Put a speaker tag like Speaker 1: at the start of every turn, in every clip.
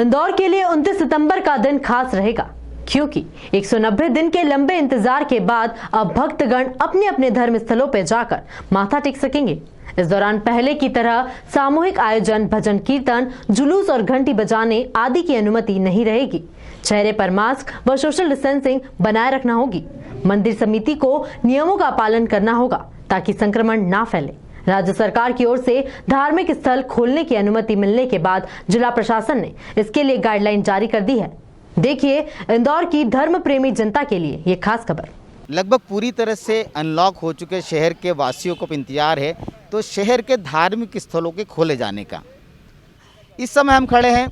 Speaker 1: इंदौर के लिए 29 सितंबर का दिन खास रहेगा, क्योंकि 190 दिन के लंबे इंतजार के बाद अब भक्तगण अपने अपने धर्म स्थलों पर जाकर माथा टेक सकेंगे। इस दौरान पहले की तरह सामूहिक आयोजन, भजन कीर्तन, जुलूस और घंटी बजाने आदि की अनुमति नहीं रहेगी। चेहरे पर मास्क व सोशल डिस्टेंसिंग बनाए रखना होगी। मंदिर समिति को नियमों का पालन करना होगा ताकि संक्रमण ना फैले। राज्य सरकार की ओर से धार्मिक स्थल खोलने की अनुमति मिलने के बाद जिला प्रशासन ने इसके लिए गाइडलाइन जारी कर दी है। देखिए इंदौर की धर्म प्रेमी जनता के लिए ये खास खबर।
Speaker 2: लगभग पूरी तरह से अनलॉक हो चुके शहर के वासियों को इंतजार है तो शहर के धार्मिक स्थलों के खोले जाने का। इस समय हम खड़े हैं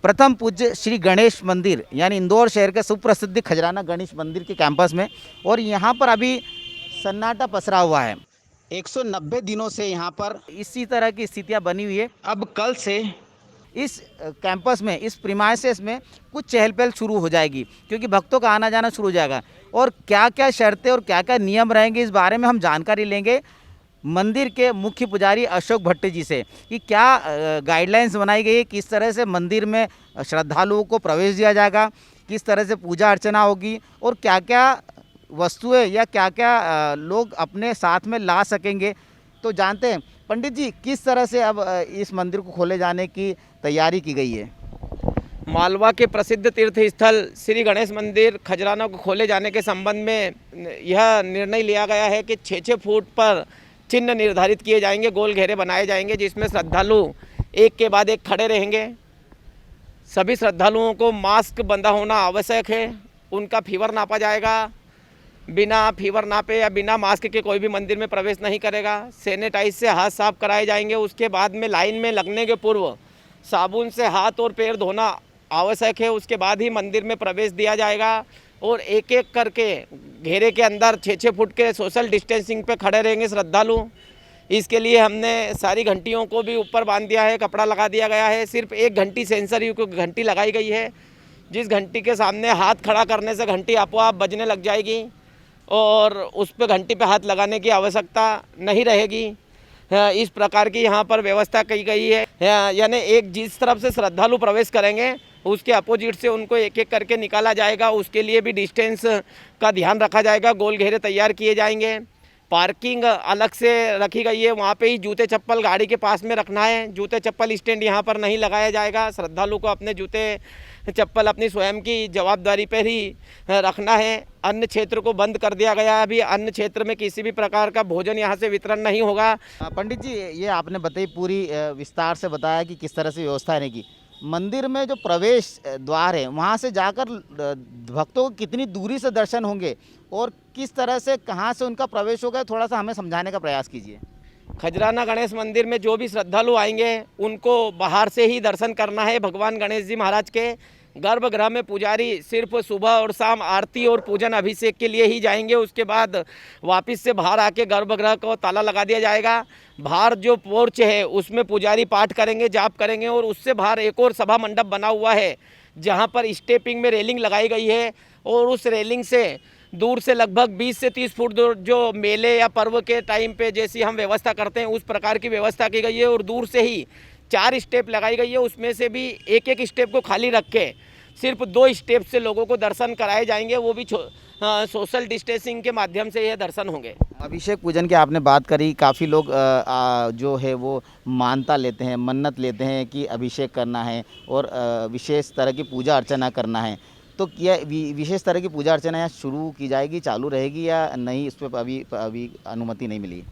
Speaker 2: प्रथम पूज्य श्री गणेश मंदिर यानी इंदौर शहर का सुप्रसिद्ध खजराना गणेश मंदिर के कैंपस में, और यहाँ पर अभी सन्नाटा पसरा हुआ है। 190 दिनों से यहाँ पर इसी तरह की स्थितियाँ बनी हुई है। अब कल से इस कैंपस में, इस प्रीमाइसेस में कुछ चहल पहल शुरू हो जाएगी, क्योंकि भक्तों का आना जाना शुरू हो जाएगा। और क्या क्या शर्तें और क्या क्या नियम रहेंगे, इस बारे में हम जानकारी लेंगे मंदिर के मुख्य पुजारी अशोक भट्ट जी से कि क्या गाइडलाइंस बनाई गई है, किस तरह से मंदिर में श्रद्धालुओं को प्रवेश दिया जाएगा, किस तरह से पूजा अर्चना होगी और क्या क्या वस्तुएं या क्या क्या लोग अपने साथ में ला सकेंगे। तो जानते हैं पंडित जी, किस तरह से अब इस मंदिर को खोले जाने की तैयारी की गई है।
Speaker 3: मालवा के प्रसिद्ध तीर्थ स्थल श्री गणेश मंदिर खजराना को खोले जाने के संबंध में यह निर्णय लिया गया है कि 6-6 फुट पर चिन्ह निर्धारित किए जाएंगे, गोल घेरे बनाए जाएंगे, जिसमें श्रद्धालु एक के बाद एक खड़े रहेंगे। सभी श्रद्धालुओं को मास्क बंधा होना आवश्यक है। उनका फीवर नापा जाएगा। बिना फीवर नापे या बिना मास्क के कोई भी मंदिर में प्रवेश नहीं करेगा। सैनिटाइज से हाथ साफ कराए जाएंगे। उसके बाद में लाइन में लगने के पूर्व साबुन से हाथ और पैर धोना आवश्यक है। उसके बाद ही मंदिर में प्रवेश दिया जाएगा और एक एक करके घेरे के अंदर 6-6 फुट के सोशल डिस्टेंसिंग पे खड़े रहेंगे श्रद्धालु। इसके लिए हमने सारी घंटियों को भी ऊपर बांध दिया है, कपड़ा लगा दिया गया है। सिर्फ एक घंटी सेंसर युक्त घंटी लगाई गई है, जिस घंटी के सामने हाथ खड़ा करने से घंटी आपो बजने लग जाएगी और उस पर घंटी पे हाथ लगाने की आवश्यकता नहीं रहेगी। इस प्रकार की यहाँ पर व्यवस्था की गई है। यानी एक जिस तरफ से श्रद्धालु प्रवेश करेंगे उसके अपोजिट से उनको एक एक करके निकाला जाएगा। उसके लिए भी डिस्टेंस का ध्यान रखा जाएगा। गोल घेरे तैयार किए जाएंगे। पार्किंग अलग से रखी गई है, वहाँ पे ही जूते चप्पल गाड़ी के पास में रखना है। जूते चप्पल स्टैंड यहाँ पर नहीं लगाया जाएगा। श्रद्धालु को अपने जूते चप्पल अपनी स्वयं की जवाबदारी पर ही रखना है। अन्य क्षेत्र को बंद कर दिया गया है। अभी अन्य क्षेत्र में किसी भी प्रकार का भोजन यहाँ से वितरण नहीं होगा।
Speaker 2: पंडित जी, ये आपने बताई पूरी विस्तार से बताया कि किस तरह से व्यवस्था रहेगी। मंदिर में जो प्रवेश द्वार है वहाँ से जाकर भक्तों को कितनी दूरी से दर्शन होंगे और किस तरह से कहाँ से उनका प्रवेश होगा, थोड़ा सा हमें समझाने का प्रयास कीजिए।
Speaker 3: खजराना गणेश मंदिर में जो भी श्रद्धालु आएंगे उनको बाहर से ही दर्शन करना है। भगवान गणेश जी महाराज के गर्भगृह में पुजारी सिर्फ सुबह और शाम आरती और पूजन अभिषेक के लिए ही जाएंगे। उसके बाद वापस से बाहर आके गर्भगृह को ताला लगा दिया जाएगा। बाहर जो पोर्च है उसमें पुजारी पाठ करेंगे, जाप करेंगे और उससे बाहर एक और सभा मंडप बना हुआ है जहां पर स्टेपिंग में रेलिंग लगाई गई है और उस रेलिंग से दूर से लगभग 20 से 30 फुट दूर जो मेले या पर्व के टाइम पे जैसी हम व्यवस्था करते हैं उस प्रकार की व्यवस्था की गई है। और दूर से ही 4 स्टेप लगाई गई है। उसमें से भी एक एक स्टेप को खाली रख के सिर्फ 2 स्टेप से लोगों को दर्शन कराए जाएंगे। वो भी सोशल डिस्टेंसिंग के माध्यम से यह दर्शन होंगे।
Speaker 2: अभिषेक पूजन की आपने बात करी। काफ़ी लोग जो है वो मानता लेते हैं, मन्नत लेते हैं कि अभिषेक करना है और विशेष तरह की पूजा अर्चना करना है। तो क्या विशेष तरह की पूजा अर्चना यहाँ शुरू की जाएगी, चालू रहेगी या नहीं, इस पर अभी अनुमति नहीं मिली?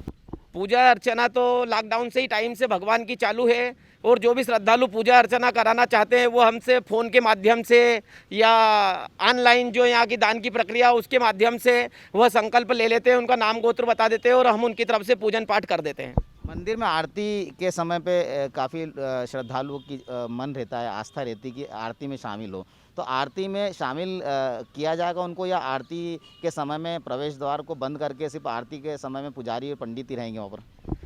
Speaker 3: पूजा अर्चना तो लॉकडाउन से ही टाइम से भगवान की चालू है और जो भी श्रद्धालु पूजा अर्चना कराना चाहते हैं वो हमसे फ़ोन के माध्यम से या ऑनलाइन जो यहाँ की दान की प्रक्रिया उसके माध्यम से वह संकल्प ले लेते हैं, उनका नाम गोत्र बता देते हैं और हम उनकी तरफ से पूजन पाठ कर देते हैं।
Speaker 2: मंदिर में आरती के समय पे काफ़ी श्रद्धालुओं की मन रहता है, आस्था रहती है कि आरती में शामिल हो। तो आरती में शामिल किया जाएगा उनको, या आरती के समय में प्रवेश द्वार को बंद करके सिर्फ आरती के समय में पुजारी और पंडित ही रहेंगे वहाँ पर?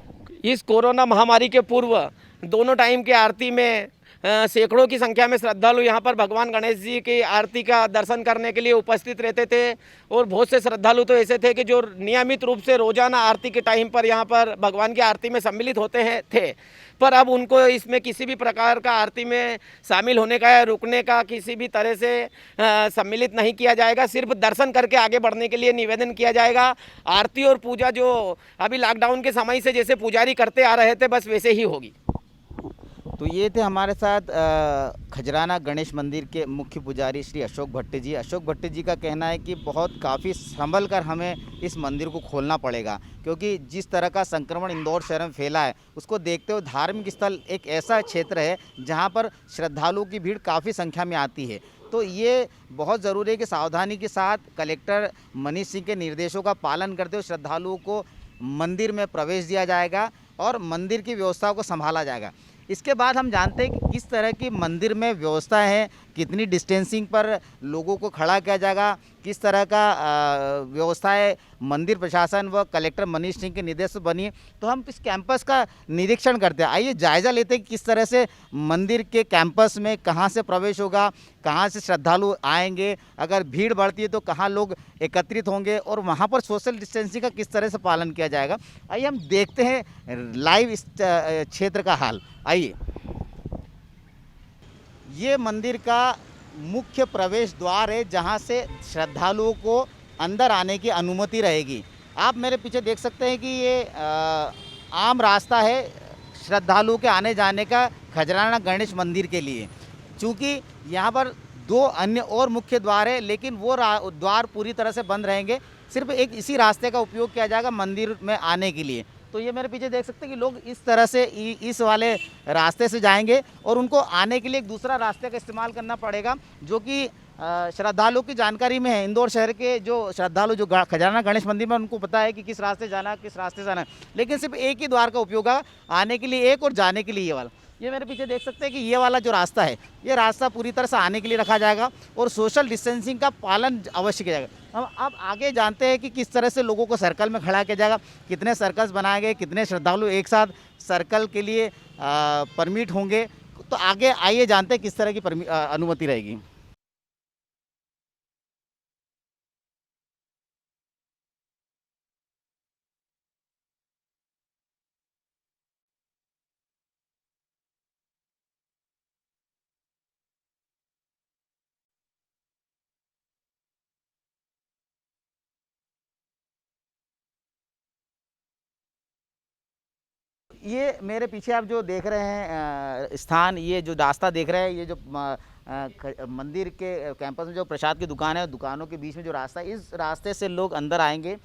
Speaker 3: इस कोरोना महामारी के पूर्व दोनों टाइम की आरती में सैकड़ों की संख्या में श्रद्धालु यहाँ पर भगवान गणेश जी की आरती का दर्शन करने के लिए उपस्थित रहते थे। और बहुत से श्रद्धालु तो ऐसे थे कि जो नियमित रूप से रोजाना आरती के टाइम पर यहाँ पर भगवान की आरती में सम्मिलित होते थे, पर अब उनको इसमें किसी भी प्रकार का आरती में शामिल होने का या रुकने का किसी भी तरह से सम्मिलित नहीं किया जाएगा। सिर्फ दर्शन करके आगे बढ़ने के लिए निवेदन किया जाएगा। आरती और पूजा जो अभी लॉकडाउन के समय से जैसे पुजारी करते आ रहे थे, बस वैसे ही होगी।
Speaker 2: तो ये थे हमारे साथ खजराना गणेश मंदिर के मुख्य पुजारी श्री अशोक भट्ट जी। अशोक भट्ट जी का कहना है कि काफ़ी संभल कर हमें इस मंदिर को खोलना पड़ेगा, क्योंकि जिस तरह का संक्रमण इंदौर शहर में फैला है उसको देखते हुए धार्मिक स्थल एक ऐसा क्षेत्र है जहां पर श्रद्धालुओं की भीड़ काफ़ी संख्या में आती है। तो ये बहुत ज़रूरी है कि सावधानी के साथ कलेक्टर मनीष सिंह के निर्देशों का पालन करते हुए श्रद्धालुओं को मंदिर में प्रवेश दिया जाएगा और मंदिर की व्यवस्थाओं को संभाला जाएगा। इसके बाद हम जानते हैं कि किस तरह की मंदिर में व्यवस्था है, कितनी डिस्टेंसिंग पर लोगों को खड़ा किया जाएगा, किस तरह का व्यवस्था है, मंदिर प्रशासन व कलेक्टर मनीष सिंह के निर्देश से बनी है। तो हम इस कैंपस का निरीक्षण करते हैं। आइए जायज़ा लेते हैं कि किस तरह से मंदिर के कैंपस में कहाँ से प्रवेश होगा, कहाँ से श्रद्धालु आएंगे, अगर भीड़ बढ़ती है तो कहाँ लोग एकत्रित होंगे और वहाँ पर सोशल डिस्टेंसिंग का किस तरह से पालन किया जाएगा। आइए हम देखते हैं लाइव इस क्षेत्र का हाल। आइए, ये मंदिर का मुख्य प्रवेश द्वार है जहाँ से श्रद्धालुओं को अंदर आने की अनुमति रहेगी। आप मेरे पीछे देख सकते हैं कि ये आम रास्ता है श्रद्धालुओं के आने जाने का खजराना गणेश मंदिर के लिए। चूँकि यहाँ पर 2 अन्य और मुख्य द्वार है, लेकिन वो द्वार पूरी तरह से बंद रहेंगे। सिर्फ एक इसी रास्ते का उपयोग किया जाएगा मंदिर में आने के लिए। तो ये मेरे पीछे देख सकते हैं कि लोग इस तरह से इस वाले रास्ते से जाएंगे और उनको आने के लिए एक दूसरा रास्ते का इस्तेमाल करना पड़ेगा, जो कि श्रद्धालुओं की जानकारी में है। इंदौर शहर के जो श्रद्धालु जो खजराना गणेश मंदिर में उनको पता है कि किस रास्ते जाना है, किस रास्ते से जाना है, लेकिन सिर्फ एक ही द्वार का उपयोग है आने के लिए एक और जाने के लिए ये वाला। ये मेरे पीछे देख सकते हैं कि ये वाला जो रास्ता है, ये रास्ता पूरी तरह से आने के लिए रखा जाएगा और सोशल डिस्टेंसिंग का पालन अवश्य किया जाएगा। हम अब आगे जानते हैं कि किस तरह से लोगों को सर्कल में खड़ा किया जाएगा, कितने सर्कल्स बनाए गए, कितने श्रद्धालु एक साथ सर्कल के लिए परमिट होंगे। तो आगे आइए जानते हैं किस तरह की अनुमति रहेगी। ये मेरे पीछे आप जो देख रहे हैं स्थान, ये जो रास्ता देख रहे हैं, ये जो मंदिर के कैंपस में जो प्रसाद की दुकान है, दुकानों के बीच में जो रास्ता है, इस रास्ते से लोग अंदर आएंगे।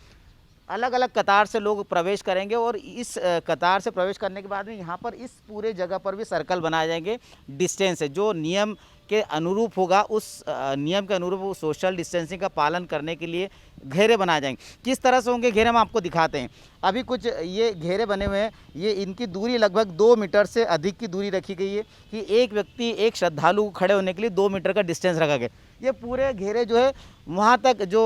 Speaker 2: अलग अलग कतार से लोग प्रवेश करेंगे और इस कतार से प्रवेश करने के बाद में यहाँ पर इस पूरे जगह पर भी सर्कल बनाए जाएंगे। डिस्टेंस है जो नियम के अनुरूप होगा, उस नियम के अनुरूप वो सोशल डिस्टेंसिंग का पालन करने के लिए घेरे बनाए जाएंगे। किस तरह से होंगे घेरे हम आपको दिखाते हैं। अभी कुछ ये घेरे बने हुए हैं, ये इनकी दूरी लगभग 2 मीटर से अधिक की दूरी रखी गई है कि एक व्यक्ति एक श्रद्धालु को खड़े होने के लिए 2 मीटर का डिस्टेंस रखा गया। ये पूरे घेरे जो है वहाँ तक जो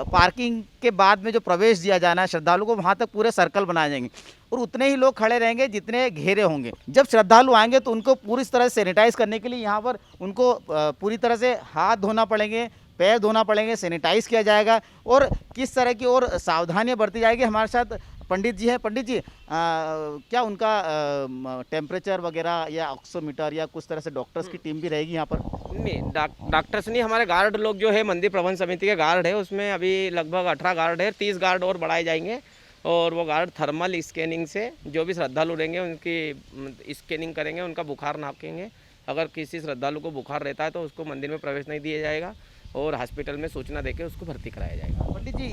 Speaker 2: पार्किंग के बाद में जो प्रवेश दिया जाना है श्रद्धालु को, वहाँ तक पूरे सर्कल बनाए जाएंगे और उतने ही लोग खड़े रहेंगे जितने घेरे होंगे। जब श्रद्धालु आएंगे तो उनको पूरी तरह से सैनिटाइज करने के लिए यहाँ पर उनको पूरी तरह से हाथ धोना पड़ेंगे, पैर धोना पड़ेंगे, सैनिटाइज किया जाएगा और किस तरह की और सावधानियाँ बरती जाएगी। हमारे साथ पंडित जी हैं। पंडित जी, क्या उनका टेम्परेचर वगैरह या ऑक्सीमीटर या कुछ तरह से डॉक्टर्स की टीम भी रहेगी यहाँ पर?
Speaker 3: नहीं, डॉक्टर्स नहीं, हमारे गार्ड लोग जो है मंदिर प्रबंध समिति के गार्ड है, उसमें अभी लगभग 18 गार्ड है। 30 गार्ड और बढ़ाए जाएंगे और वो गार्ड थर्मल स्कैनिंग से जो भी श्रद्धालु रहेंगे उनकी स्कैनिंग करेंगे, उनका बुखार नापेंगे। अगर किसी श्रद्धालु को बुखार रहता है तो उसको मंदिर में प्रवेश नहीं दिया जाएगा और हॉस्पिटल में सूचना देकर उसको भर्ती कराया जाएगा।
Speaker 2: पंडित जी,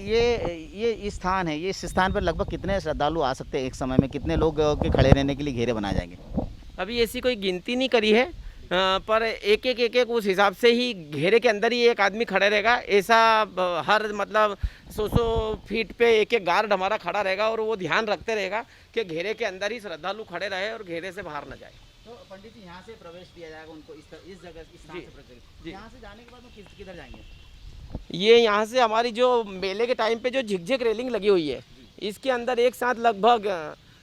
Speaker 2: ये स्थान है, ये इस स्थान पर लगभग कितने श्रद्धालु आ सकते हैं एक समय में? कितने लोग के खड़े रहने के लिए घेरे बनाए जाएंगे?
Speaker 3: अभी ऐसी कोई गिनती नहीं करी है, पर एक एक उस हिसाब से ही घेरे के अंदर ही एक आदमी खड़े रहेगा। ऐसा हर मतलब 100 फीट पे एक गार्ड हमारा खड़ा रहेगा और वो ध्यान रखते रहेगा कि घेरे के अंदर ही श्रद्धालु खड़े रहे और घेरे से बाहर न जाए।
Speaker 2: तो पंडित जी, यहाँ से प्रवेश दिया जाएगा उनको इस जगह इस स्थान से प्रवेश। यहाँ से जाने के बाद वो किधर जाएंगे?
Speaker 3: ये यहाँ से हमारी जो मेले के टाइम पे जो झिकझिक रेलिंग लगी हुई है, इसके अंदर एक साथ लगभग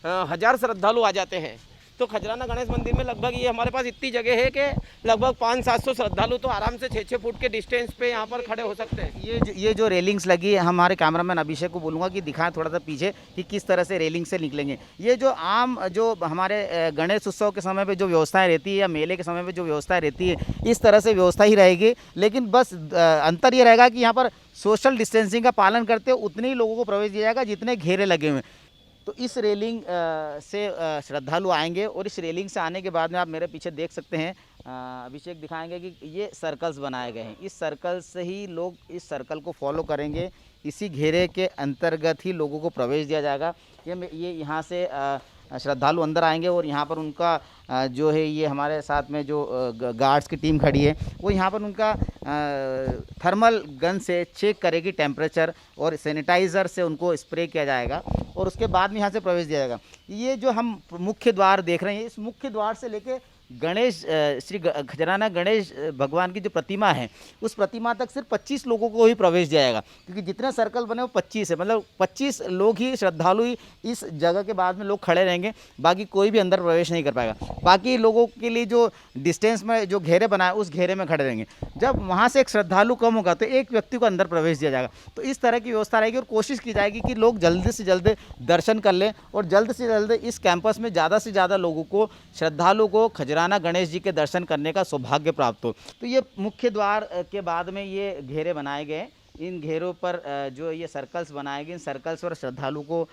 Speaker 3: 1000 श्रद्धालु आ जाते हैं। तो खजराना गणेश मंदिर में लगभग ये हमारे पास इतनी जगह है कि लगभग 500-700 श्रद्धालु तो आराम से 6-6 फुट के डिस्टेंस पे यहाँ पर खड़े हो सकते हैं।
Speaker 2: ये जो रेलिंग्स लगी है, हमारे कैमरामैन अभिषेक को बोलूँगा कि दिखाएं थोड़ा सा पीछे कि किस तरह से रेलिंग से निकलेंगे। ये जो आम जो हमारे गणेश उत्सव के समय पे जो व्यवस्थाएं रहती है या मेले के समय पे जो व्यवस्थाएं रहती है, इस तरह से व्यवस्था ही रहेगी। लेकिन बस अंतर ये रहेगा कि यहाँ पर सोशल डिस्टेंसिंग का पालन करते हुए उतने ही लोगों को प्रवेश दिया जाएगा जितने घेरे लगे हुए हैं। तो इस रेलिंग से श्रद्धालु आएंगे और इस रेलिंग से आने के बाद में आप मेरे पीछे देख सकते हैं, अभिषेक दिखाएंगे कि ये सर्कल्स बनाए गए हैं। इस सर्कल से ही लोग इस सर्कल को फॉलो करेंगे, इसी घेरे के अंतर्गत ही लोगों को प्रवेश दिया जाएगा। ये यहाँ से श्रद्धालु अंदर आएंगे और यहाँ पर उनका जो है, ये हमारे साथ में जो गार्ड्स की टीम खड़ी है, वो यहाँ पर उनका थर्मल गन से चेक करेगी टेम्परेचर, और सैनिटाइज़र से उनको स्प्रे किया जाएगा और उसके बाद में यहाँ से प्रवेश दिया जाएगा। ये जो हम मुख्य द्वार देख रहे हैं, इस मुख्य द्वार से लेके गणेश श्री खजराना गणेश भगवान की जो प्रतिमा है, उस प्रतिमा तक सिर्फ 25 लोगों को ही प्रवेश दिया जाएगा, क्योंकि जितने सर्कल बने वो 25 है। मतलब 25 लोग ही श्रद्धालु ही इस जगह के बाद में लोग खड़े रहेंगे, बाकी कोई भी अंदर प्रवेश नहीं कर पाएगा। बाकी लोगों के लिए जो डिस्टेंस में जो घेरे बनाए उस घेरे में खड़े रहेंगे। जब वहाँ से एक श्रद्धालु कम होगा तो एक व्यक्ति को अंदर प्रवेश दिया जाएगा। तो इस तरह की व्यवस्था रहेगी और कोशिश की जाएगी कि लोग जल्दी से जल्द दर्शन कर लें और जल्द से जल्द इस कैंपस में ज़्यादा से ज़्यादा लोगों को, श्रद्धालु को खजराना गणेश जी के दर्शन करने का सौभाग्य प्राप्त हो। तो ये मुख्य द्वार के बाद में ये घेरे बनाए गए। इन घेरों पर जो ये सर्कल्स बनाए गए, इन सर्कल्स पर श्रद्धालु को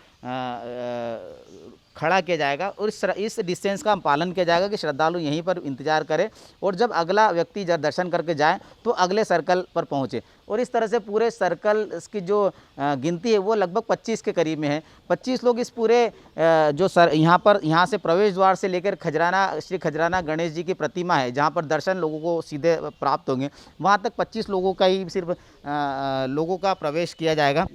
Speaker 2: खड़ा किया जाएगा और इस डिस्टेंस का पालन किया जाएगा कि श्रद्धालु यहीं पर इंतजार करें और जब अगला व्यक्ति जब दर्शन करके जाए तो अगले सर्कल पर पहुंचे। और इस तरह से पूरे सर्कल की जो गिनती है वो लगभग 25 के करीब में है। 25 लोग इस पूरे जो यहाँ से प्रवेश द्वार से लेकर श्री खजराना गणेश जी की प्रतिमा है, जहाँ पर दर्शन लोगों को सीधे प्राप्त होंगे, वहाँ तक 25 लोगों का ही सिर्फ लोगों का प्रवेश किया जाएगा।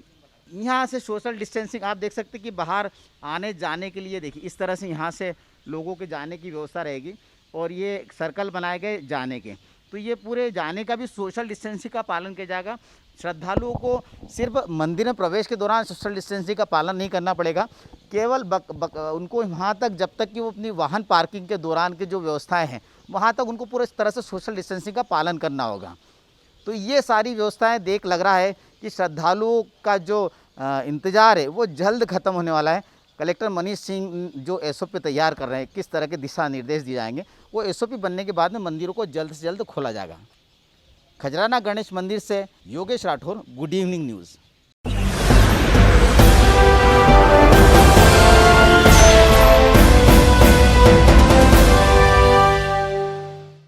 Speaker 2: यहाँ से सोशल डिस्टेंसिंग आप देख सकते हैं कि बाहर आने जाने के लिए देखिए इस तरह से यहाँ से लोगों के जाने की व्यवस्था रहेगी और ये सर्कल बनाए गए जाने के। तो ये पूरे जाने का भी सोशल डिस्टेंसिंग का पालन किया जाएगा। श्रद्धालुओं को सिर्फ मंदिर में प्रवेश के दौरान सोशल डिस्टेंसिंग का पालन नहीं करना पड़ेगा, केवल उनको वहाँ तक जब तक कि वो अपनी वाहन पार्किंग के दौरान की जो व्यवस्थाएँ हैं वहाँ तक उनको पूरे तरह से सोशल डिस्टेंसिंग का पालन करना होगा। तो ये सारी व्यवस्थाएं देख लग रहा है कि श्रद्धालुओं का जो इंतज़ार है वो जल्द ख़त्म होने वाला है। कलेक्टर मनीष सिंह जो एसओपी तैयार कर रहे हैं, किस तरह के दिशा निर्देश दिए जाएंगे, वो एसओपी बनने के बाद में मंदिरों को जल्द से जल्द खोला जाएगा। खजराना गणेश मंदिर से Yogesh Rathore, good evening news.